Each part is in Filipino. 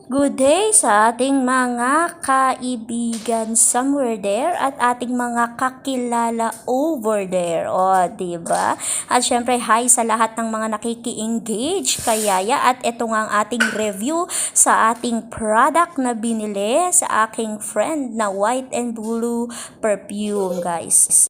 Good day sa ating mga kaibigan somewhere there at ating mga kakilala over there. O, diba? At syempre, hi sa lahat ng mga nakiki-engage kay Yaya. At ito nga ang ating review sa ating product na binili sa aking friend na white and blue perfume, guys.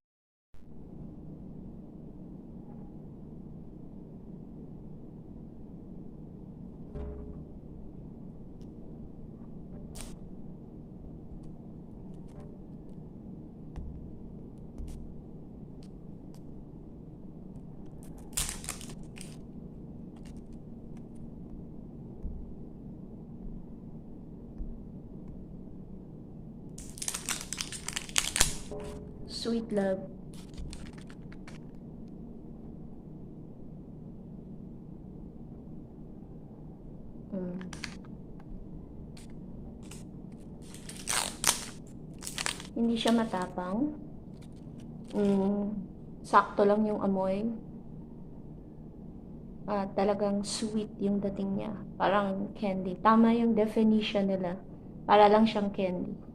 Sweet love. Hindi siya matapang. Sakto lang yung amoy. Talagang sweet yung dating niya. Parang candy. Tama yung definition nila. Para lang siyang candy.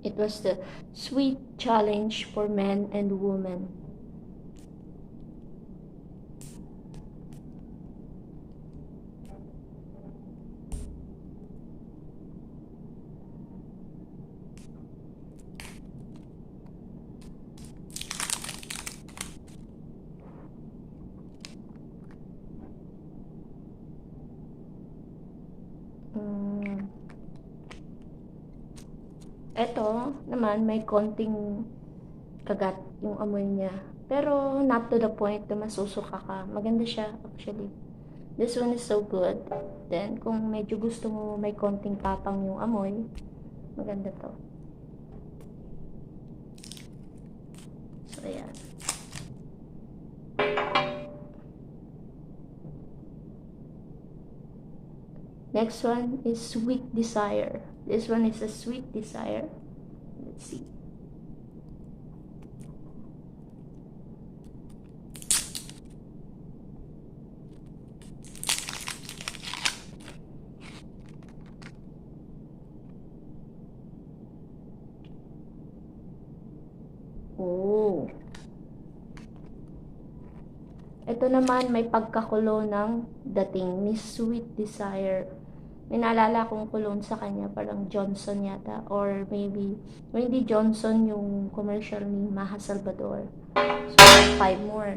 It was the sweet challenge for men and women. Ito naman, may konting kagat yung amoy niya. Pero not to the point na masusuka ka. Maganda siya actually. This one is so good. Then, kung medyo gusto mo may konting tapang yung amoy, maganda to. So, ayan. Next one is Sweet Desire. This one is a Sweet Desire. Let's see. Oh. Ito naman may pagkakulo ng dating ni Sweet Desire. May naalala kong cologne sa kanya, parang Johnson yata. Or maybe, hindi Johnson yung commercial ni Maha Salvador. So, 5 more.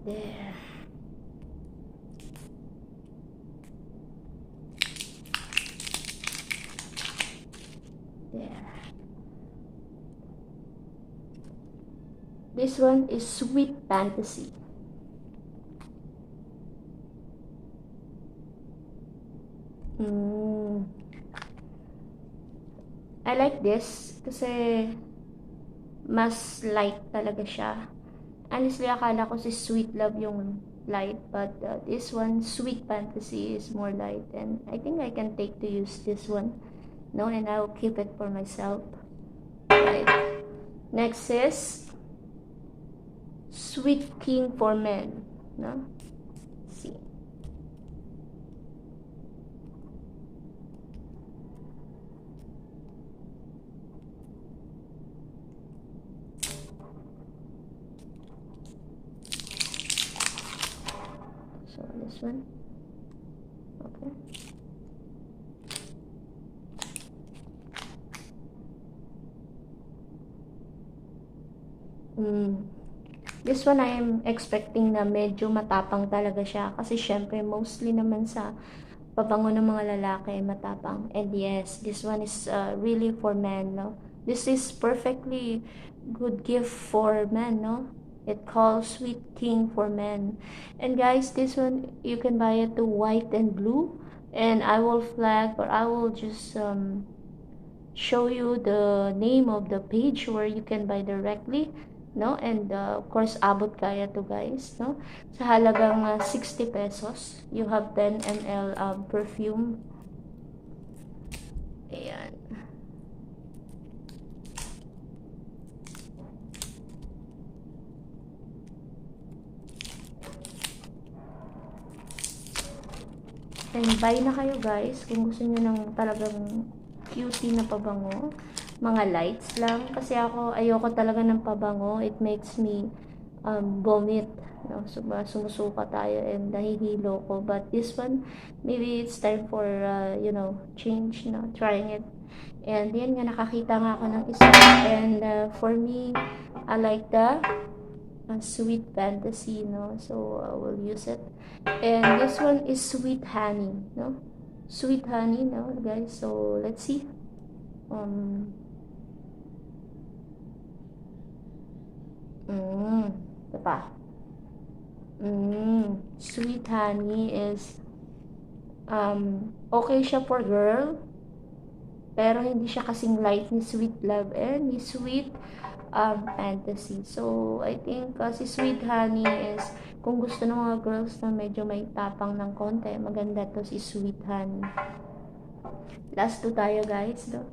There. There. This one is Sweet Fantasy. I like this kasi mas light talaga siya. Honestly, akala ko si Sweet Love yung light, but this one, Sweet Fantasy, is more light, and I think I can take to use this one, no, and I'll keep it for myself. Right. Next is Sweet King for Men, no? See. So this one, okay. This one I am expecting na medyo matapang talaga siya kasi syempre mostly naman sa pabango ng mga lalaki matapang. And yes, this one is really for men, no? This is perfectly good gift for men, no? It calls Sweet King for Men. And guys, this one you can buy it to white and blue, and I will flag, or I will just show you the name of the page where you can buy directly, no? And of course, abot kaya to, guys, no? Sa halagang 60 pesos, you have 10 ml perfume. Ayan. And buy na kayo guys kung gusto niyo ng talagang cutie na pabango. Mga lights lang. Kasi ako, ayoko talaga ng pabango. It makes me vomit. No? So, sumusuka tayo and nahihilo ko. But this one, maybe it's time for, change, no? Trying it. And yan nga, nakakita nga ako ng isa. And for me, I like the Sweet Fantasy, no? So, I will use it. And this one is Sweet Honey, no? Sweet Honey, no, guys? So, let's see. Ito pa. Sweet Honey is, okay siya for girl, pero hindi siya kasing light ni Sweet Love and ni Sweet Fantasy. So, I think si Sweet Honey is, kung gusto ng mga girls na medyo may tapang ng konti, maganda to si Sweet Honey. Last two tayo guys, no?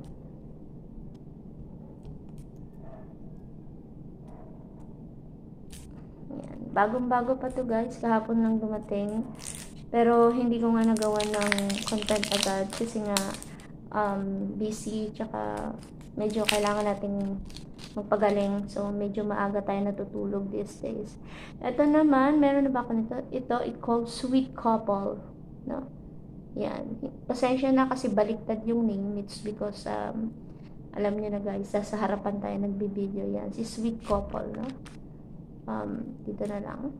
Yan. Bagong-bago pa to guys, kahapon lang dumating. Pero hindi ko nga nagawa ng content agad kasi nga busy, tsaka medyo kailangan nating magpagaling. So, medyo maaga tayo natutulog these days. Ito naman, meron na ba ako nito? Ito, it called Sweet Couple. No? Yan. Pasensya na kasi baliktad yung name. It's because, alam niyo na guys, sa harapan tayo nagbibideo yan. Si Sweet Couple, no? Dito na lang.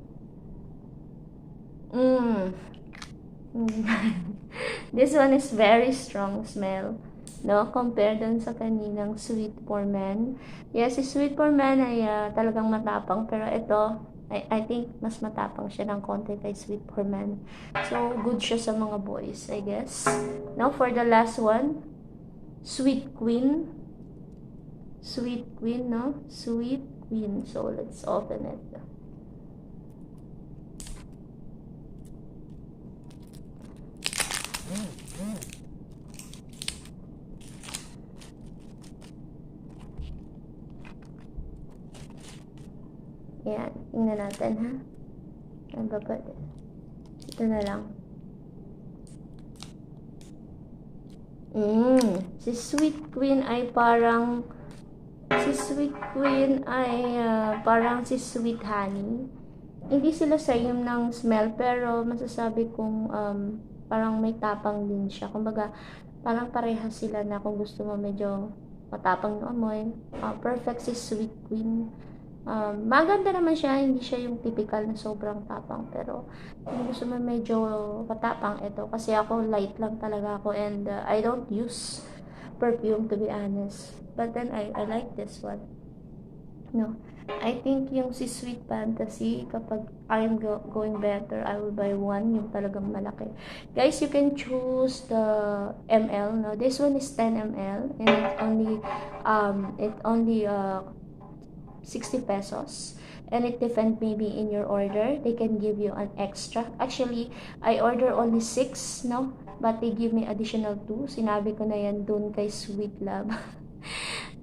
This one is very strong smell, no? Compared dun sa kaninang Sweet for Men. Yes, si Sweet for Men ay talagang matapang, pero ito, I think mas matapang siya ng konti kay Sweet for Men. So, good siya sa mga boys, I guess. Now, for the last one, Sweet Queen. Sweet Queen, no? Sweet Queen. So, let's open it. Ayan, tingnan natin ha. Ano ba ba? Ito na lang. Si Sweet Queen ay parang si Sweet Honey. Hindi sila same ng smell, pero masasabi kong parang may tapang din siya. Kumbaga, parang parehas sila na kung gusto mo medyo matapang yung amoy. Perfect si Sweet Queen. Maganda naman siya, hindi siya yung typical na sobrang tapang, pero kung gusto mo medyo matapang, ito kasi ako light lang talaga ako, and I don't use perfume to be honest, but then I like this one, no. I think yung si Sweet Fantasy, kapag I'm going better, I will buy one, yung talagang malaki. Guys, you can choose the ml, no. This one is 10 ml and it only 60 pesos, and it depends maybe in your order, they can give you an extra. Actually, I order only 6, no, but they give me additional 2. Sinabi ko na yan dun kay Sweet Love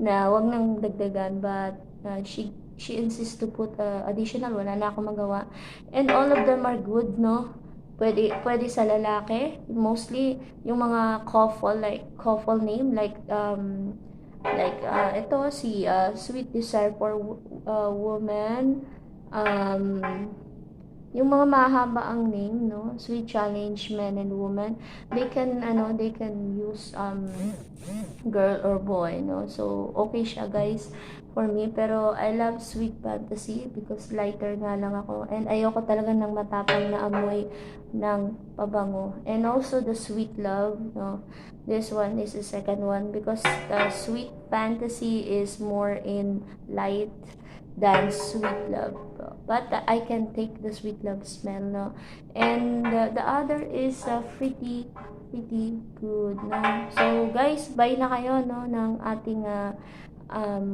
na wag nang dagdagan, but she insists to put additional. Wala na ako magawa, and all of them are good, no. Pwede sa lalaki, mostly yung mga couple name, like ito si Sweet Desire for Woman, yung mga mahaba ang name, no, Sweet Challenge Men and Women, they can use girl or boy, no. So okay siya guys for me, pero I love Sweet Fantasy because lighter nga lang ako, and ayoko talaga ng matapang na amoy ng pabango. And also the Sweet Love, no, this one is the second one because the Sweet Fantasy is more in light than Sweet Love, but I can take the Sweet Love smell, no. And the other is pretty good, no. So guys, buy na kayo, no, ng ating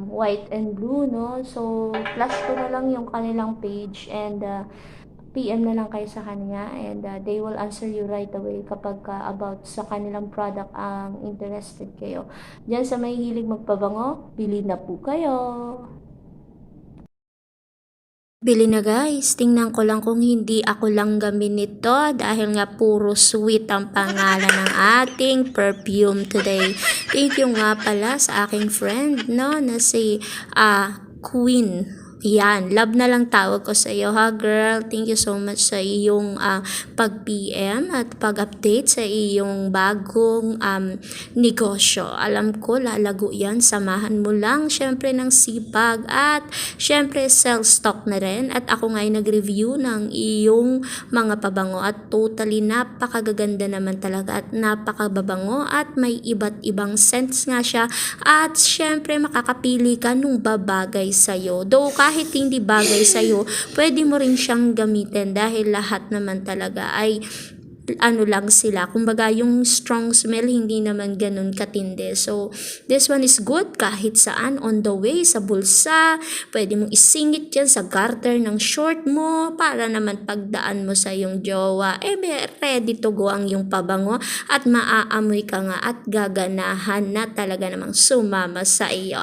white and blue, no. So flash ko na lang yung kanilang page, and PM na lang kayo sa kanya and they will answer you right away kapag about sa kanilang product ang interested kayo. Diyan sa may hilig magpabango, bili na po kayo. Bili na guys, tingnan ko lang kung hindi ako lang gamin nito dahil nga puro sweet ang pangalan ng ating perfume today. Thank you nga pala sa aking friend no na si Queen. Yan, love na lang tawag ko sa iyo ha girl. Thank you so much sa iyong pag-PM at pag-update sa iyong bagong negosyo. Alam ko lalago yan, samahan mo lang syempre ng sipag at syempre sell stock na rin. At ako nga ay nag-review ng iyong mga pabango at totally napakagaganda naman talaga at napakababango at may iba't ibang scents nga siya at syempre makakapili ka nung babagay sa'yo. Though kahit hindi bagay sa'yo, pwede mo rin siyang gamitin dahil lahat naman talaga ay ano lang sila. Kumbaga, yung strong smell, hindi naman ganun katindi. So, this one is good kahit saan, on the way, sa bulsa. Pwede mong isingit yan sa garter ng short mo para naman pagdaan mo sa yung jowa. Ready to go ang yung pabango at maaamoy ka nga at gaganahan na talaga namang sumama sa iyo.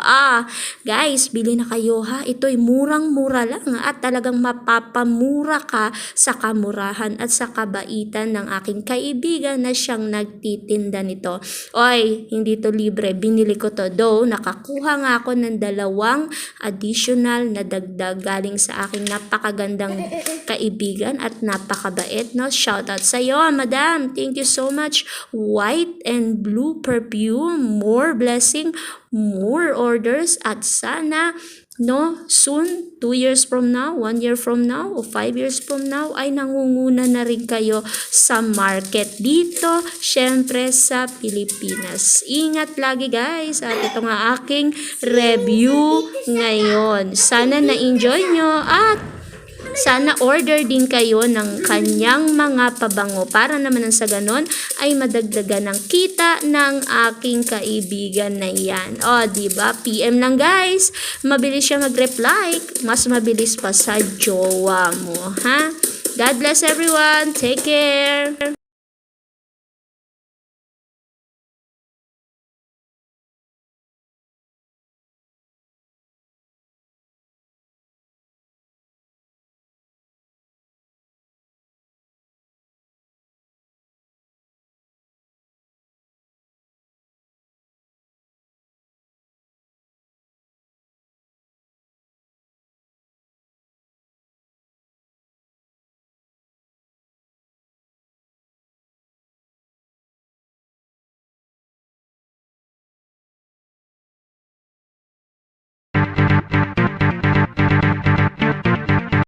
Guys, bili na kayo ha. Ito'y murang-mura lang at talagang mapapamura ka sa kamurahan at sa kabaitan ng aking kaibigan na siyang nagtitinda nito. Oy, hindi to libre. Binili ko to. Though, nakakuha nga ako ng 2 additional na dagdag galing sa aking napakagandang kaibigan at napakabait. No? Shout out sa iyo, madam. Thank you so much. White and blue perfume. More blessing, more orders at sana soon, 2 years from now, 1 year from now, o 5 years from now, ay nangunguna na rin kayo sa market dito, syempre sa Pilipinas. Ingat lagi guys, at ito nga aking review ngayon. Sana na-enjoy nyo at sana order din kayo ng kanyang mga pabango para naman sa ganon ay madagdagan ng kita ng aking kaibigan na yan. Diba? PM lang guys. Mabilis siya mag-reply. Mas mabilis pa sa jowa mo. Ha? God bless everyone. Take care.